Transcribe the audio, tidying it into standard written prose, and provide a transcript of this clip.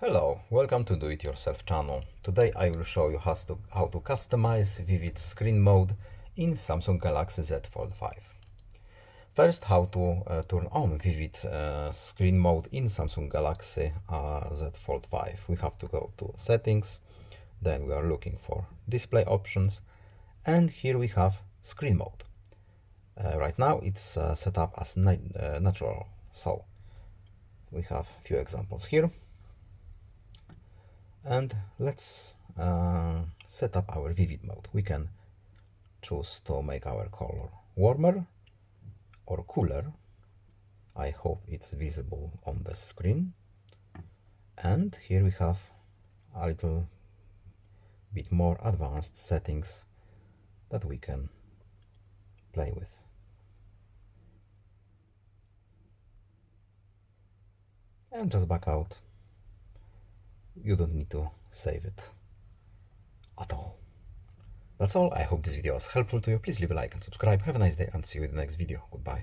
Hello, welcome to Do It Yourself channel. Today I will show you how to customize vivid screen mode in Samsung Galaxy Z Fold5. First, how to turn on vivid screen mode in Samsung Galaxy Z Fold5. We have to go to settings, then we are looking for display options, and here we have screen mode. Right now it's set up as natural, so we have a few examples here. And let's set up our vivid mode. We can choose to make our color warmer or cooler. I hope it's visible on the screen. And here we have a little bit more advanced settings that we can play with. And just back out. You don't need to save it at all. That's all. I hope this video was helpful to you. Please leave a like and subscribe. Have a nice day and see you in the next video. Goodbye.